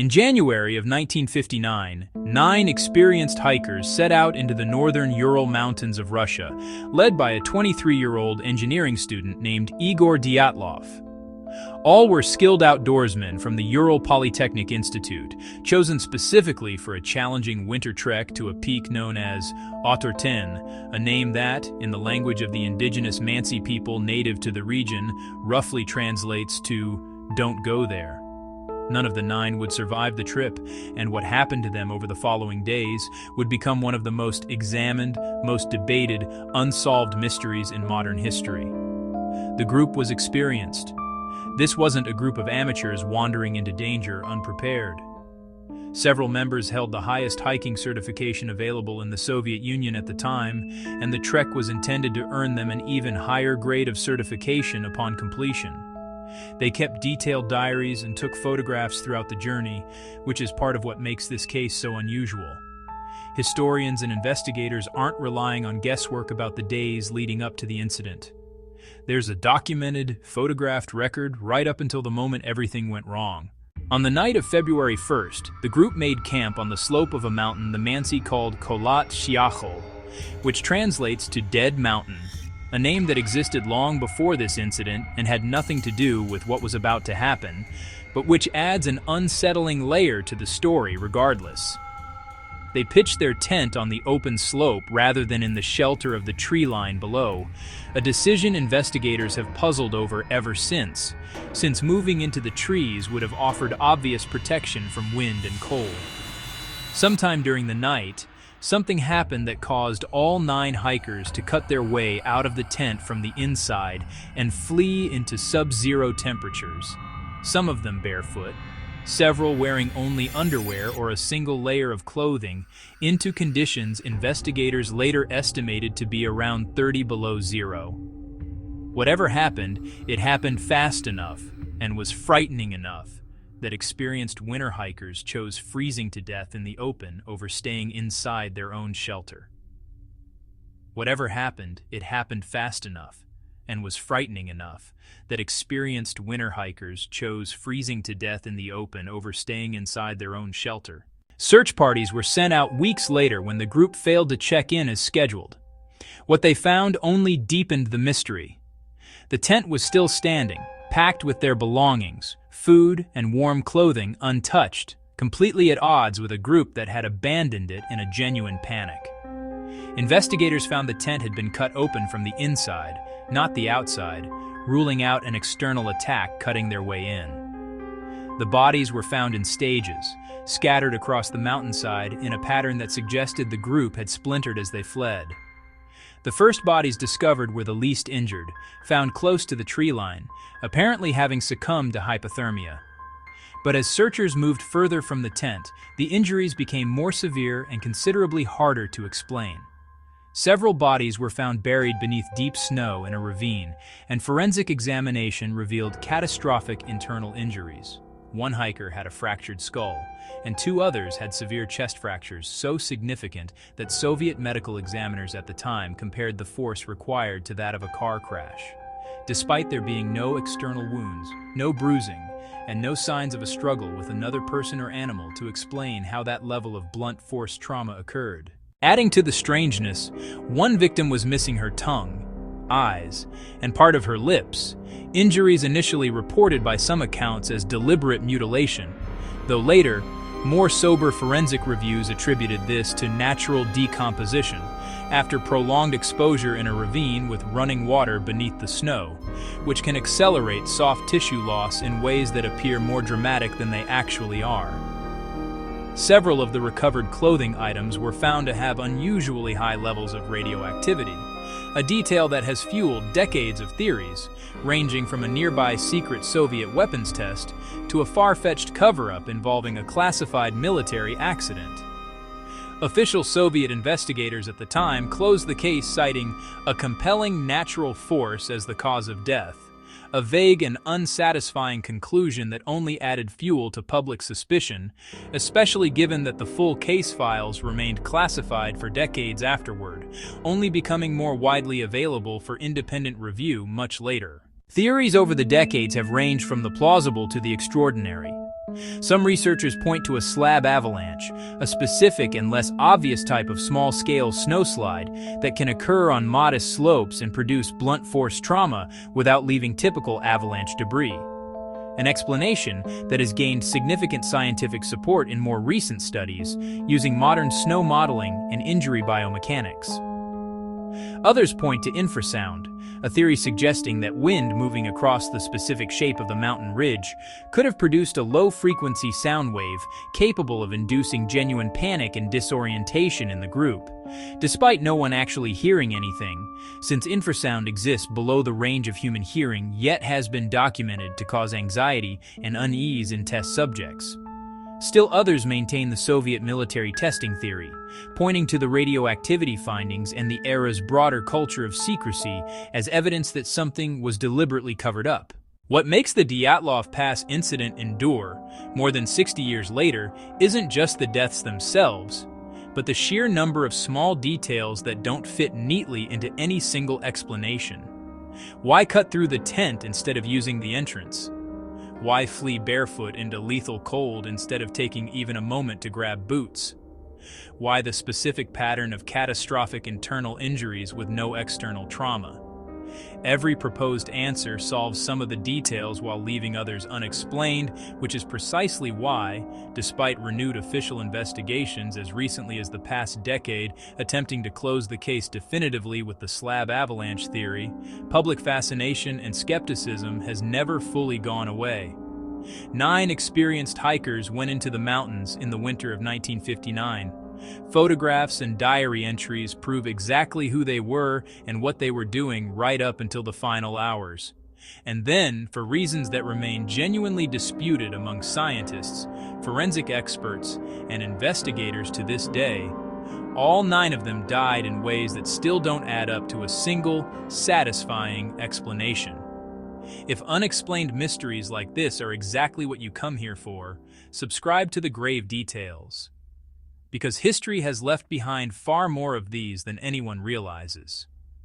In January of 1959, 9 experienced hikers set out into the northern Ural Mountains of Russia, led by a 23-year-old engineering student named Igor Dyatlov. All were skilled outdoorsmen from the Ural Polytechnic Institute, chosen specifically for a challenging winter trek to a peak known as Otorten, a name that, in the language of the indigenous Mansi people native to the region, roughly translates to "don't go there." None of the 9 would survive the trip, and what happened to them over the following days would become one of the most examined, most debated, unsolved mysteries in modern history. The group was experienced. This wasn't a group of amateurs wandering into danger unprepared. Several members held the highest hiking certification available in the Soviet Union at the time, and the trek was intended to earn them an even higher grade of certification upon completion. They kept detailed diaries and took photographs throughout the journey, which is part of what makes this case so unusual. Historians and investigators aren't relying on guesswork about the days leading up to the incident. There's a documented, photographed record right up until the moment everything went wrong. On the night of February 1st, the group made camp on the slope of a mountain the Mansi called Kholat Shiachol, which translates to Dead Mountain, a name that existed long before this incident and had nothing to do with what was about to happen, but which adds an unsettling layer to the story regardless. They pitched their tent on the open slope rather than in the shelter of the tree line below, a decision investigators have puzzled over ever since moving into the trees would have offered obvious protection from wind and cold. Sometime during the night, something happened that caused all 9 hikers to cut their way out of the tent from the inside and flee into sub-zero temperatures, some of them barefoot, several wearing only underwear or a single layer of clothing, into conditions investigators later estimated to be around 30 below zero. Whatever happened, it happened fast enough and was frightening enough that experienced winter hikers chose freezing to death in the open over staying inside their own shelter. Whatever happened, it happened fast enough and was frightening enough that experienced winter hikers chose freezing to death in the open over staying inside their own shelter. Search parties were sent out weeks later when the group failed to check in as scheduled. What they found only deepened the mystery. The tent was still standing, packed with their belongings, food and warm clothing untouched, completely at odds with a group that had abandoned it in a genuine panic. Investigators found the tent had been cut open from the inside, not the outside, ruling out an external attack cutting their way in. The bodies were found in stages, scattered across the mountainside in a pattern that suggested the group had splintered as they fled. The first bodies discovered were the least injured, found close to the tree line, apparently having succumbed to hypothermia. But as searchers moved further from the tent, the injuries became more severe and considerably harder to explain. Several bodies were found buried beneath deep snow in a ravine, and forensic examination revealed catastrophic internal injuries. One hiker had a fractured skull, and 2 others had severe chest fractures so significant that Soviet medical examiners at the time compared the force required to that of a car crash. Despite there being no external wounds, no bruising, and no signs of a struggle with another person or animal to explain how that level of blunt force trauma occurred. Adding to the strangeness, one victim was missing her tongue, eyes, and part of her lips, injuries initially reported by some accounts as deliberate mutilation, though later, more sober forensic reviews attributed this to natural decomposition after prolonged exposure in a ravine with running water beneath the snow, which can accelerate soft tissue loss in ways that appear more dramatic than they actually are. Several of the recovered clothing items were found to have unusually high levels of radioactivity, a detail that has fueled decades of theories, ranging from a nearby secret Soviet weapons test to a far-fetched cover-up involving a classified military accident. Official Soviet investigators at the time closed the case citing a compelling natural force as the cause of death, a vague and unsatisfying conclusion that only added fuel to public suspicion, especially given that the full case files remained classified for decades afterward, only becoming more widely available for independent review much later. Theories over the decades have ranged from the plausible to the extraordinary. Some researchers point to a slab avalanche, a specific and less obvious type of small-scale snowslide that can occur on modest slopes and produce blunt force trauma without leaving typical avalanche debris. An explanation that has gained significant scientific support in more recent studies using modern snow modeling and injury biomechanics. Others point to infrasound, a theory suggesting that wind moving across the specific shape of the mountain ridge could have produced a low-frequency sound wave capable of inducing genuine panic and disorientation in the group, despite no one actually hearing anything, since infrasound exists below the range of human hearing yet has been documented to cause anxiety and unease in test subjects. Still others maintain the Soviet military testing theory, pointing to the radioactivity findings and the era's broader culture of secrecy as evidence that something was deliberately covered up. What makes the Dyatlov Pass incident endure, more than 60 years later, isn't just the deaths themselves, but the sheer number of small details that don't fit neatly into any single explanation. Why cut through the tent instead of using the entrance? Why flee barefoot into lethal cold instead of taking even a moment to grab boots? Why the specific pattern of catastrophic internal injuries with no external trauma? Every proposed answer solves some of the details while leaving others unexplained, which is precisely why, despite renewed official investigations as recently as the past decade attempting to close the case definitively with the slab avalanche theory, public fascination and skepticism has never fully gone away. 9 experienced hikers went into the mountains in the winter of 1959. Photographs and diary entries prove exactly who they were and what they were doing right up until the final hours. And then, for reasons that remain genuinely disputed among scientists, forensic experts, and investigators to this day, all 9 of them died in ways that still don't add up to a single, satisfying explanation. If unexplained mysteries like this are exactly what you come here for, subscribe to the Grave Details, because history has left behind far more of these than anyone realizes.